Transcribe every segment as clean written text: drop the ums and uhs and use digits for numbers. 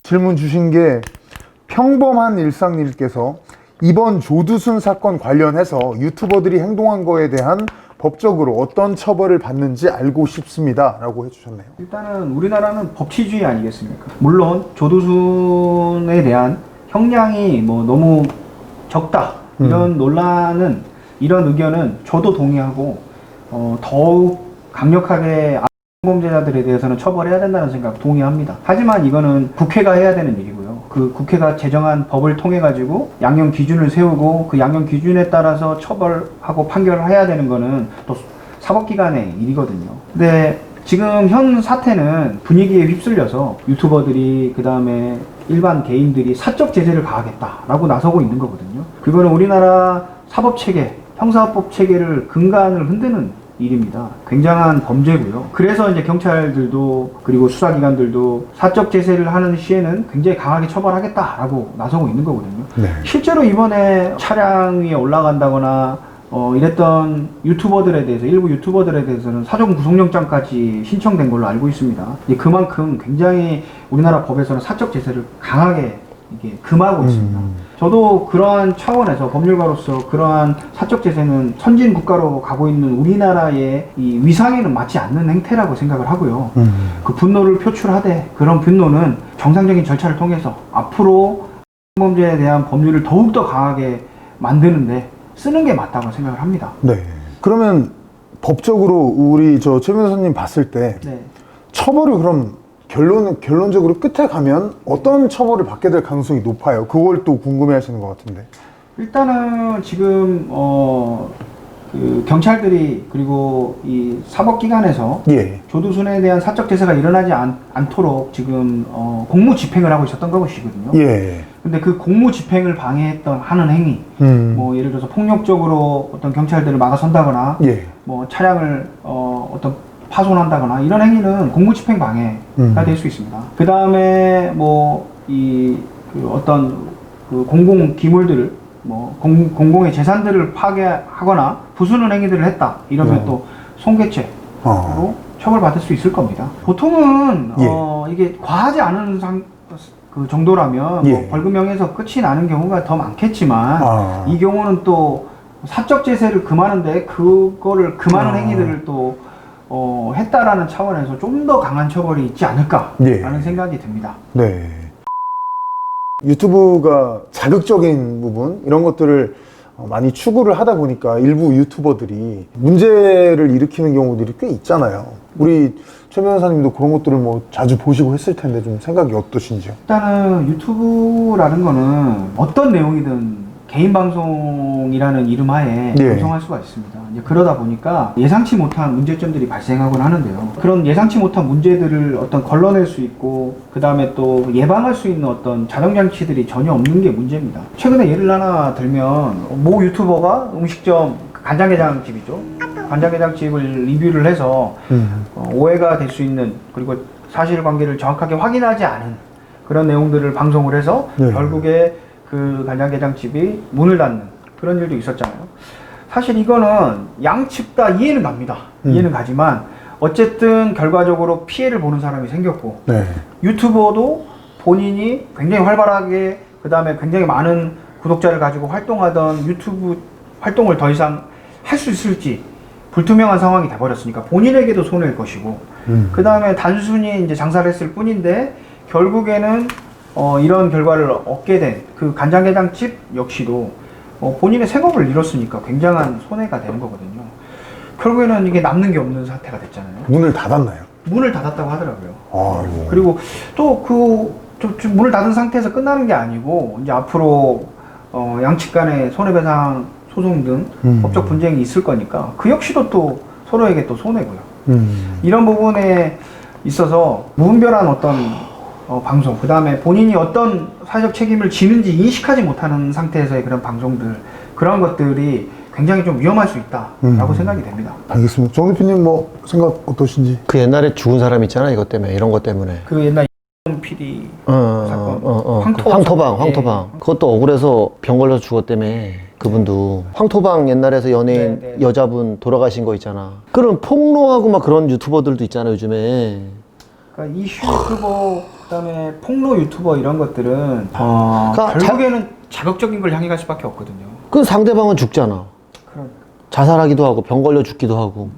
질문 주신 게 평범한 일상님께서 이번 조두순 사건 관련해서 유튜버들이 행동한 거에 대한 법적으로 어떤 처벌을 받는지 알고 싶습니다 라고 해주셨네요. 일단은 우리나라는 법치주의 아니겠습니까? 물론 조두순에 대한 형량이 뭐 너무 적다 이런 논란은, 이런 의견은 저도 동의하고 더욱 강력하게 범죄자들에 대해서는 처벌해야 된다는 생각 동의합니다. 하지만 이거는 국회가 해야 되는 일이고요. 그 국회가 제정한 법을 통해 가지고 양형 기준을 세우고 그 양형 기준에 따라서 처벌하고 판결을 해야 되는 거는 또 사법기관의 일이거든요. 근데 지금 현 사태는 분위기에 휩쓸려서 유튜버들이, 그 다음에 일반 개인들이 사적 제재를 가하겠다라고 나서고 있는 거거든요. 그거는 우리나라 사법체계, 형사법 체계를 근간을 흔드는 일입니다. 굉장한 범죄고요. 그래서 이제 경찰들도 그리고 수사기관들도 사적 제재를 하는 시에는 굉장히 강하게 처벌하겠다라고 나서고 있는 거거든요. 네. 실제로 이번에 차량 위에 올라간다거나 이랬던 유튜버들에 대해서, 일부 유튜버들에 대해서는 사전 구속영장까지 신청된 걸로 알고 있습니다. 그만큼 굉장히 우리나라 법에서는 사적 제재를 강하게 이게 금하고 있습니다. 저도 그러한 차원에서 법률가로서 그러한 사적 제재는 선진 국가로 가고 있는 우리나라의 이 위상에는 맞지 않는 행태라고 생각을 하고요. 그 분노를 표출하되 그런 분노는 정상적인 절차를 통해서 앞으로 범죄에 대한 법률을 더욱더 강하게 만드는데 쓰는 게 맞다고 생각을 합니다. 네. 그러면 법적으로 우리 최 변호사님 봤을 때 네. 처벌을 그럼 결론적으로 끝에 가면 어떤 처벌을 받게 될 가능성이 높아요? 그걸 또 궁금해 하시는 것 같은데. 일단은 지금 그 경찰들이 그리고 이 사법기관에서 예. 조두순에 대한 사적 제재가 일어나지 않도록 지금 공무 집행을 하고 있었던 것이거든요. 예. 근데 그 공무 집행을 방해했던 하는 행위, 뭐 예를 들어서 폭력적으로 어떤 경찰들을 막아선다거나, 예. 뭐 차량을 어떤 파손한다거나 이런 행위는 공무집행 방해가 될 수 있습니다. 그 다음에 뭐 그 어떤 그 공공 기물들을, 뭐 공공의 재산들을 파괴하거나 부수는 행위들을 했다 이러면 또 손괴죄로 처벌받을 수 있을 겁니다. 보통은 이게 과하지 않은 그 정도라면 뭐 벌금형에서 끝이 나는 경우가 더 많겠지만 이 경우는 또 사적 제재를 금하는데 그거를 금하는 행위들을 또 했다라는 차원에서 좀 더 강한 처벌이 있지 않을까라는 생각이 듭니다. 네. 유튜브가 자극적인 부분 이런 것들을 많이 추구를 하다 보니까 일부 유튜버들이 문제를 일으키는 경우들이 꽤 있잖아요. 우리 최 변호사님도 그런 것들을 뭐 자주 보시고 했을 텐데 좀 생각이 어떠신지요? 일단은 유튜브라는 거는 어떤 내용이든 개인 방송이라는 이름 하에 방송할 수가 있습니다. 이제 그러다 보니까 예상치 못한 문제점들이 발생하곤 하는데요. 그런 예상치 못한 문제들을 어떤 걸러낼 수 있고, 그 다음에 또 예방할 수 있는 어떤 자정장치들이 전혀 없는 게 문제입니다. 최근에 예를 하나 들면, 모 유튜버가 음식점, 간장게장집이죠. 간장게장집을 리뷰를 해서 오해가 될 수 있는, 그리고 사실관계를 정확하게 확인하지 않은 그런 내용들을 방송을 해서 결국에 그 간장게장집이 문을 닫는 그런 일도 있었잖아요. 사실 이거는 양측 다 이해는 갑니다. 이해는 가지만 어쨌든 결과적으로 피해를 보는 사람이 생겼고, 유튜버도 본인이 굉장히 활발하게, 그 다음에 굉장히 많은 구독자를 가지고 활동하던 유튜브 활동을 더 이상 할 수 있을지 불투명한 상황이 돼버렸으니까 본인에게도 손해일 것이고, 그 다음에 단순히 이제 장사를 했을 뿐인데 결국에는 이런 결과를 얻게 된 그 간장게장집 역시도 본인의 생업을 잃었으니까 굉장한 손해가 되는 거거든요. 결국에는 이게 남는 게 없는 사태가 됐잖아요. 문을 닫았나요? 문을 닫았다고 하더라고요. 아이고. 그리고 또 문을 닫은 상태에서 끝나는 게 아니고, 이제 앞으로 양측 간의 손해배상 소송 등 법적 분쟁이 있을 거니까 그 역시도 또 서로에게 또 손해고요. 이런 부분에 있어서 무분별한 어떤 방송, 그 다음에 본인이 어떤 사회적 책임을 지는지 인식하지 못하는 상태에서의 그런 방송들, 그런 것들이 굉장히 좀 위험할 수 있다라고 생각이 됩니다. 알겠습니다. 정 대표님 뭐 생각 어떠신지? 그 옛날에 죽은 사람 있잖아, 이것 때문에, 이런 것 때문에. 그 옛날 PD 사건, 황토방. 그것도 억울해서 병 걸려서 죽었다며, 그분도. 황토방 옛날에서 연예인 여자분 돌아가신 거 있잖아. 그런 폭로하고 막 그런 유튜버들도 있잖아, 요즘에. 그러니까 이슈 유튜버 그다음에 폭로 유튜버 이런 것들은 그러니까 결국에는 자극적인 걸 향해 갈 수밖에 없거든요. 그 상대방은 죽잖아. 그러니까. 자살하기도 하고 병 걸려 죽기도 하고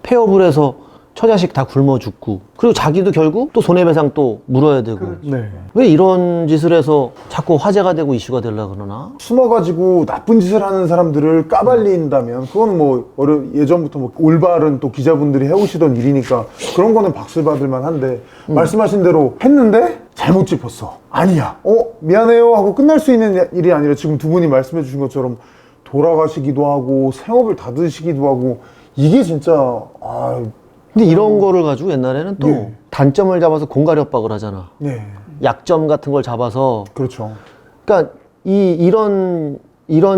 폐업을 해서 처자식 다 굶어 죽고 그리고 자기도 결국 또 손해배상 또 물어야 되고 그렇죠. 네. 왜 이런 짓을 해서 자꾸 화제가 되고 이슈가 되려고 그러나? 숨어가지고 나쁜 짓을 하는 사람들을 까발린다면 그건 뭐 예전부터 뭐 올바른 또 기자분들이 해오시던 일이니까 그런 거는 박수 받을 만한데 말씀하신 대로 했는데 잘못 짚었어. 아니야. 미안해요 하고 끝날 수 있는 일이 아니라 지금 두 분이 말씀해 주신 것처럼 돌아가시기도 하고 생업을 닫으시기도 하고 이게 진짜 근데 이런 거를 가지고 옛날에는 또 네. 단점을 잡아서 공갈 협박을 하잖아. 네. 약점 같은 걸 잡아서. 그렇죠. 그러니까 이런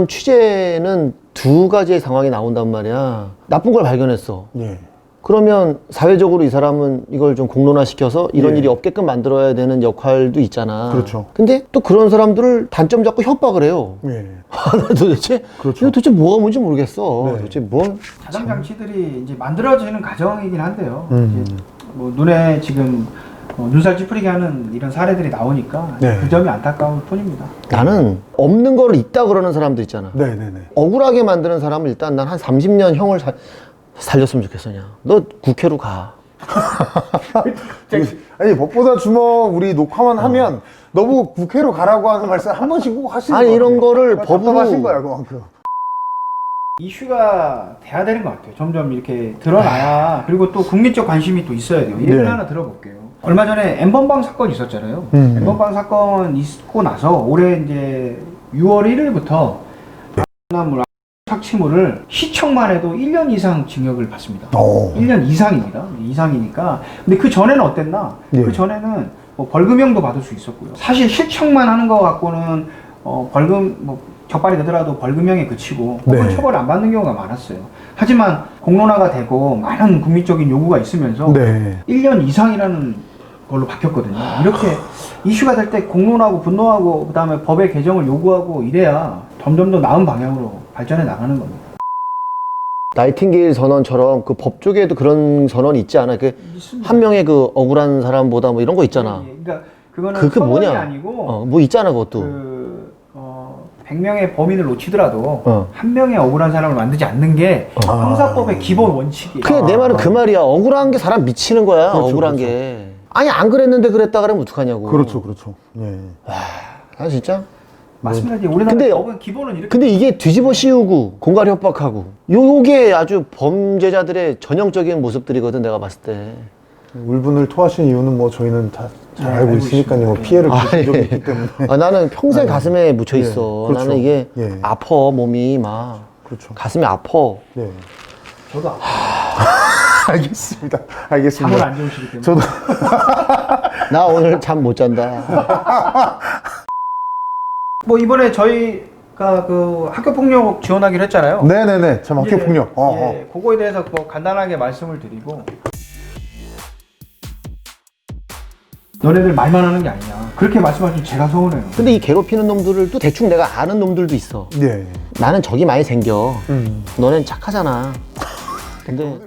취재는 두 가지의 상황이 나온단 말이야. 나쁜 걸 발견했어. 예. 그러면 사회적으로 이 사람은 이걸 좀 공론화시켜서 이런 예. 일이 없게끔 만들어야 되는 역할도 있잖아. 그렇죠. 근데 또 그런 사람들을 단점 잡고 협박을 해요. 예. 나 도대체 그렇죠. 이거 도대체 뭐가 뭔지 모르겠어. 네. 도대체 뭘? 자정 장치들이 이제 만들어지는 과정이긴 한데요. 이제 뭐 눈에 지금 눈살 찌푸리게 하는 이런 사례들이 나오니까 네. 그 점이 안타까울 뿐입니다. 나는 없는 거를 있다 그러는 사람들 있잖아. 네네네. 억울하게 만드는 사람은 일단 난 한 30년 형을 살렸으면 좋겠어. 그냥 너 국회로 가. 아니 법보다 주먹 우리 녹화만 하면 너무 국회로 가라고 하는 말씀 한 번씩 꼭 하시는 아니, 거 이런 같아요. 거를 답답하신 법으로- 거야 그만큼. 이슈가 돼야 되는 것 같아요. 점점 이렇게 드러나야. 그리고 또 국민적 관심이 또 있어야 돼요. 예를 네. 하나 들어볼게요. 얼마 전에 엠번방 사건 있었잖아요. 음. 엠번방 사건 있고 나서 올해 이제 6월 1일부터 나물 착취물을 시청만 해도 1년 이상 징역을 받습니다. 1년 이상입니다. 이상이니까. 근데 그 전에는 어땠나? 예. 그 전에는 뭐 벌금형도 받을 수 있었고요. 사실 실청만 하는 거 갖고는 벌금 뭐 적발이 되더라도 벌금형에 그치고 혹은 네. 처벌을 안 받는 경우가 많았어요. 하지만 공론화가 되고 많은 국민적인 요구가 있으면서 네. 1년 이상이라는 걸로 바뀌었거든요. 이렇게 이슈가 될 때 공론하고 분노하고 그다음에 법의 개정을 요구하고 이래야 점점 더 나은 방향으로 발전해 나가는 겁니다. 나이팅게일 선언처럼 그 법 쪽에도 그런 선언이 있지 않아? 그 한 명의 그 억울한 사람보다 뭐 이런 거 있잖아. 예, 예. 그러니까 그거는 그 처벌이 뭐냐? 아니고 뭐 있잖아 그것도. 100명의 범인을 놓치더라도 어. 한 명의 억울한 사람을 만들지 않는 게 형사법의 기본 원칙이에요. 그래 내 말은 그 말이야. 억울한 게 사람 미치는 거야. 그렇죠, 억울한 그렇죠. 게. 아니 안 그랬는데 그랬다 그러면 어떡하냐고. 그렇죠, 그렇죠. 예. 아 진짜? 맞습니다. 이제 우리나라 근데 법은 기본은 이렇게. 근데 이게 뒤집어 씌우고 공갈 협박하고 요게 아주 범죄자들의 전형적인 모습들이거든 내가 봤을 때. 울분을 토하신 이유는 뭐 저희는 다 잘 네, 알고 알고 있으니까요. 있습니다. 피해를 아, 보신 적이 예. 있기 때문에. 나는 평생 아유. 가슴에 묻혀 예, 있어. 그렇죠. 나는 이게 예. 아파 몸이 막 그렇죠. 가슴이 아파. 네. 저도 알겠습니다. 잠을 알겠습니다. 안 좋으시기 때문에. 저도 나 오늘 잠 못 잔다. 뭐 이번에 저희가 그 학교 폭력 지원하기로 했잖아요. 네네네. 참 학교 이제, 폭력. 예, 그거에 대해서 뭐 간단하게 말씀을 드리고. 너네들 말만 하는 게 아니냐. 그렇게 말씀하시면 제가 서운해요. 근데 이 괴롭히는 놈들을 또 대충 내가 아는 놈들도 있어. 네. 나는 적이 많이 생겨. 음. 너넨 착하잖아. 근데